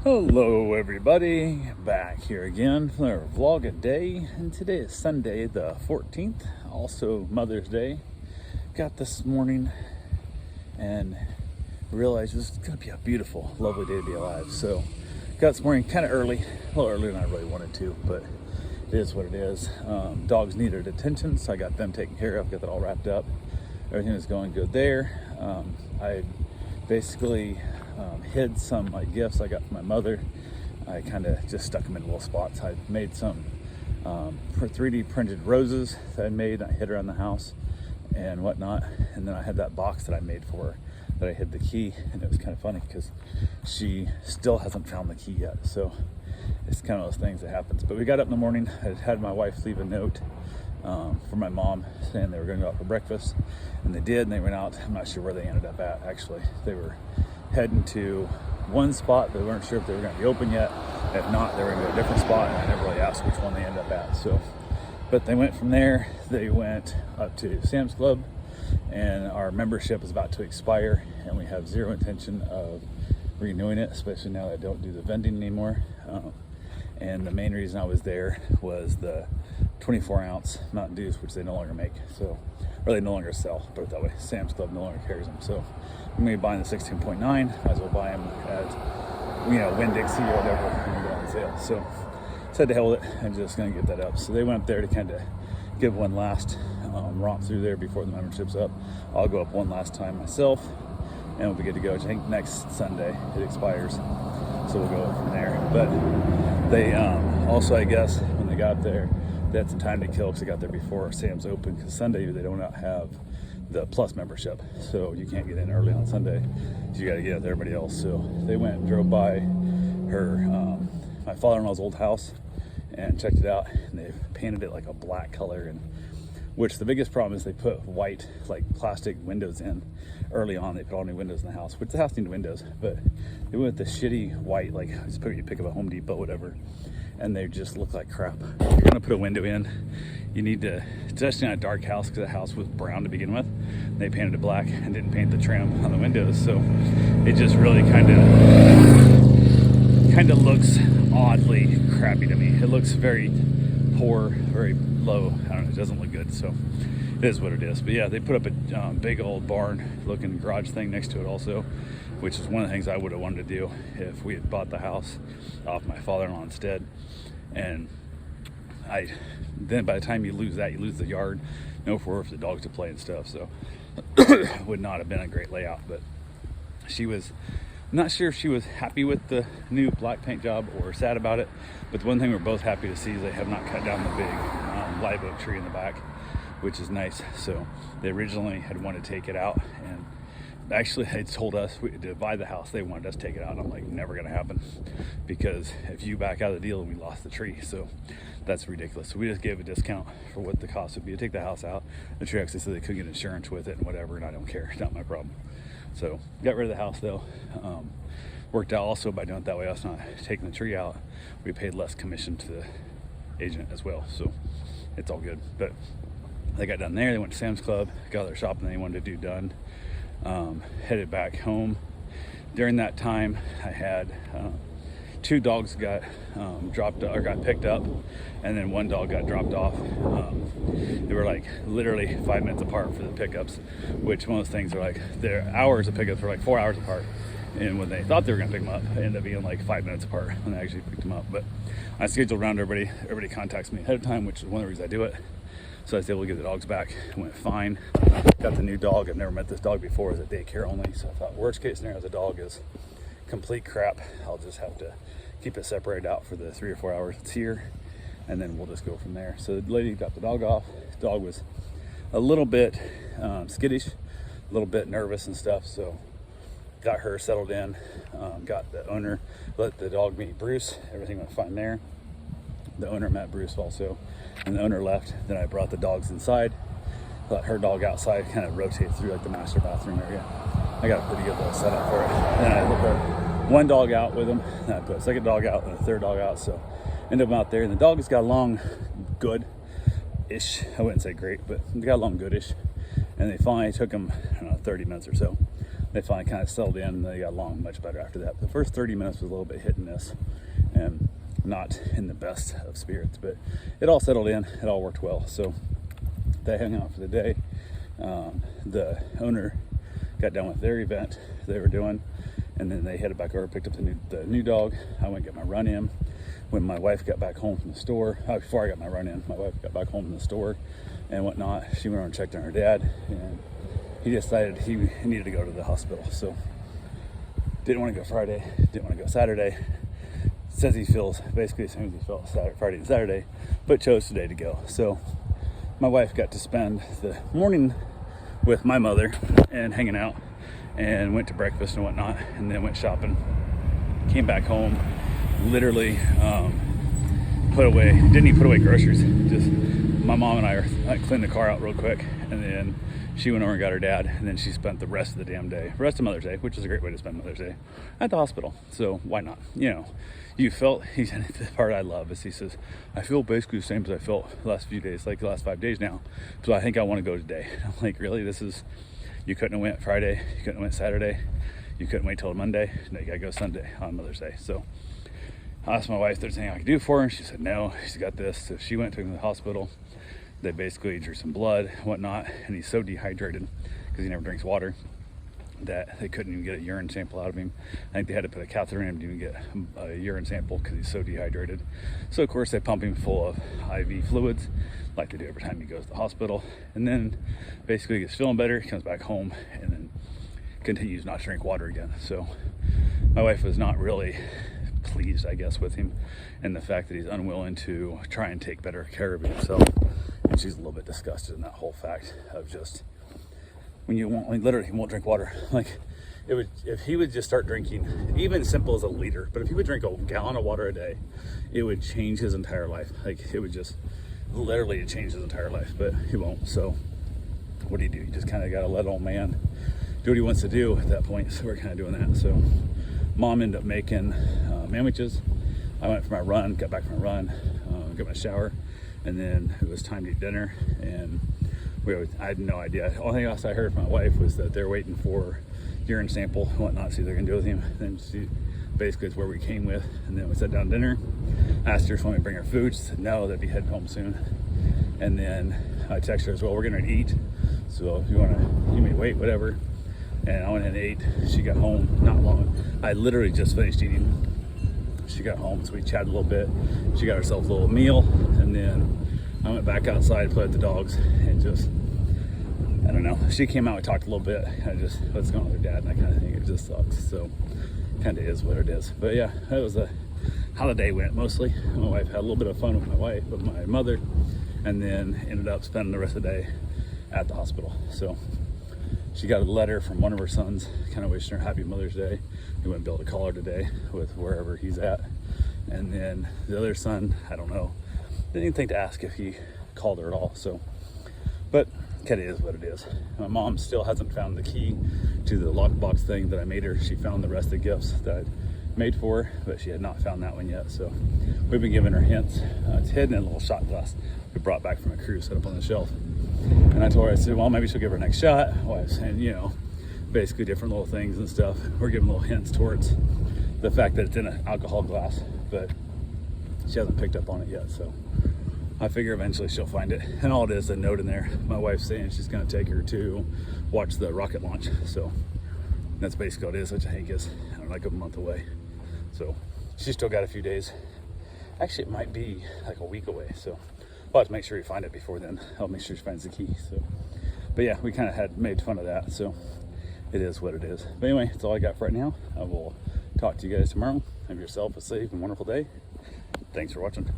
Hello everybody, back here again for our vlog a day, and today is Sunday the 14th, also Mother's Day. Got this morning and realized it was going to be a beautiful, lovely day to be alive. So got this morning kind of early, a little earlier than I really wanted to, but it is what it is. Dogs needed attention, so I got them taken care of, got that all wrapped up. Everything was going good there. I basically hid some of my gifts I got from my mother. I kind of just stuck them in little spots. I made some for 3D printed roses that I made. I hid around the house and whatnot. And then I had that box that I made for her that I hid the key. And it was kind of funny because she still hasn't found the key yet. So it's kind of those things that happens. But we got up in the morning. I had my wife leave a note for my mom saying they were going to go out for breakfast, and they did, and they went out. I'm not sure where they ended up at, actually. They were heading to one spot. They weren't sure if they were going to be open yet. If not, they were going to go to a different spot, and I never really asked which one they ended up at. So, but they went from there. They went up to Sam's Club, and our membership is about to expire, and we have zero intention of renewing it, especially now that I don't do the vending anymore. And the main reason I was there was the 24-ounce Mountain Dews, which they no longer make, so, or they no longer sell, put it that way. Sam's Club no longer carries them, so I'm going to be buying the 16.9. Might as well buy them at, Winn-Dixie or whatever, when they go on sale. So said to hell with it, I'm just going to get that up. So they went up there to kind of give one last romp through there before the membership's up. I'll go up one last time myself, and we'll be good to go. I think next Sunday it expires, so we'll go from there. But they also, I guess, when they got there, they had some time to kill because they got there before Sam's open, because Sunday they don't have the Plus membership, so you can't get in early on Sunday, so you got to get with everybody else. So they went and drove by my father-in-law's old house and checked it out, and they've painted it like a black color, and which the biggest problem is they put white, like plastic windows in early on. They put all new windows in the house, which the house needed windows, but they went with the shitty white, like you pick up a Home Depot, whatever, and they just look like crap. If you're gonna put a window in, you need to, especially in a dark house, because the house was brown to begin with. They painted it black and didn't paint the trim on the windows, so it just really kind of looks oddly crappy to me. It looks very poor, very low. I don't know, it doesn't look good, so it is what it is. But yeah, they put up a big old barn looking garage thing next to it also, which is one of the things I would have wanted to do if we had bought the house off my father-in-law instead. And then by the time you lose that, you lose the yard, no floor for the dogs to play and stuff, so would not have been a great layout. But she was not sure if she was happy with the new black paint job or sad about it, but the one thing we're both happy to see is they have not cut down the big live oak tree in the back, which is nice. So they originally had wanted to take it out, and actually they told us to buy the house, they wanted us to take it out, and I'm like, never gonna happen, because if you back out of the deal, we lost the tree, so that's ridiculous. So we just gave a discount for what the cost would be to take the house out. The tree actually said they could get insurance with it and whatever, and I don't care, it's not my problem. So got rid of the house though. Worked out also by doing it that way, us not taking the tree out, we paid less commission to the agent as well, so it's all good. But they got done there, they went to Sam's Club, got their shopping they wanted to do done, headed back home. During that time, I had two dogs got got picked up, and then one dog got dropped off. They were like literally 5 minutes apart for the pickups, which one of those things are like their hours of pickups were like 4 hours apart, and when they thought they were going to pick them up, it ended up being like 5 minutes apart when they actually picked them up. But I scheduled around everybody contacts me ahead of time, which is one of the reasons I do it. So I was able to get the dogs back. It went fine. Got the new dog. I've never met this dog before. It was a daycare only, so I thought worst case scenario, the dog is complete crap, I'll just have to keep it separated out for the 3 or 4 hours it's here, and then we'll just go from there. So the lady got the dog off. The dog was a little bit skittish, a little bit nervous and stuff, so got her settled in, got the owner, let the dog meet Bruce. Everything went fine there. The owner met Bruce also, and the owner left. Then I brought the dogs inside, let her dog outside, kind of rotate through like the master bathroom area. I got a pretty good little setup for it. Then I put one dog out with him, then I put a second dog out and a third dog out, so ended up out there. And the dog has got along good-ish. I wouldn't say great, but they got along good-ish. And they finally took him, I don't know, 30 minutes or so. they finally kind of settled in, and they got along much better after that. The first 30 minutes was a little bit hit and miss, and not in the best of spirits, but it all settled in. It all worked well. So they hung out for the day. The owner got done with their event they were doing, and then they headed back over, picked up the new dog. I went and got my run in. When my wife got back home from the store, before I got my run in, my wife got back home from the store and whatnot. She went over and checked on her dad, and he decided he needed to go to the hospital. So didn't want to go Friday, didn't want to go Saturday. Says he feels basically the same as he felt Friday and Saturday, but chose today to go. So my wife got to spend the morning with my mother and hanging out, and went to breakfast and whatnot, and then went shopping. Came back home, literally didn't even put away groceries. Just my mom and I cleaned the car out real quick, and then she went over and got her dad, and then she spent the rest of the damn day, rest of Mother's Day, which is a great way to spend Mother's Day, at the hospital. So why not? You know, you felt, the part I love is he says, I feel basically the same as I felt the last few days, like the last 5 days now. So I think I want to go today. I'm like, really? You couldn't have went Friday, you couldn't have went Saturday, you couldn't wait till Monday, no, you gotta go Sunday on Mother's Day. So I asked my wife if there's anything I could do for her, and she said no, she's got this. So she went to him to the hospital. They basically drew some blood, whatnot, and he's so dehydrated because he never drinks water that they couldn't even get a urine sample out of him. I think they had to put a catheter in him to even get a urine sample because he's so dehydrated. So of course they pump him full of IV fluids like they do every time he goes to the hospital. And then basically he gets feeling better, he comes back home, and then continues not to drink water again. So my wife was not really pleased, I guess, with him and the fact that he's unwilling to try and take better care of himself. And she's a little bit disgusted in that whole fact of just, literally he won't drink water. Like, if he would just start drinking, even simple as a liter, but if he would drink a gallon of water a day, it would change his entire life. Like, it would just literally change his entire life, but he won't. So what do? You just kind of got to let old man do what he wants to do at that point. So we're kind of doing that. So mom ended up making sandwiches. I went for my run, got back from my run, got my shower, and then it was time to eat dinner. And I had no idea. The only thing else I heard from my wife was that they're waiting for urine sample and whatnot, see what they're gonna do with him. Then she basically is where we came with, and then we sat down to dinner. Asked her if she wanted me to bring her food. She said no, they'd be heading home soon. And then I texted her as well, we're gonna eat, so if you may wait, whatever. And I went and ate. She got home not long. I literally just finished eating. She got home, so we chatted a little bit. She got herself a little meal, and then I went back outside, played with the dogs, and just, I don't know. She came out, we talked a little bit, kind of just what's going on with her dad, and I kind of think it just sucks. So kind of is what it is. But yeah, that was how the day went mostly. My wife had a little bit of fun with my mother, and then ended up spending the rest of the day at the hospital. So she got a letter from one of her sons, kind of wishing her happy Mother's Day. He went and built a collar today with wherever he's at. And then the other son, I don't know, didn't even think to ask if he called her at all. So, but it is what it is. My mom still hasn't found the key to the lockbox thing that I made her. She found the rest of the gifts that I made for her, but she had not found that one yet. So we've been giving her hints. It's hidden in a little shot glass we brought back from a cruise, set up on the shelf. And I told her, I said, well, maybe she'll give her next shot. Well, I was saying, basically different little things and stuff. We're giving little hints towards the fact that it's in an alcohol glass, but she hasn't picked up on it yet. So I figure eventually she'll find it. And all it is, a note in there. My wife's saying she's going to take her to watch the rocket launch. So that's basically what it is, which I think is, like a month away. So she's still got a few days. Actually, it might be like a week away. So we'll have to make sure we find it before then. I'll make sure she finds the key. So, but yeah, we kind of had made fun of that. So it is what it is. But anyway, that's all I got for right now. I will talk to you guys tomorrow. Have yourself a safe and wonderful day. Thanks for watching.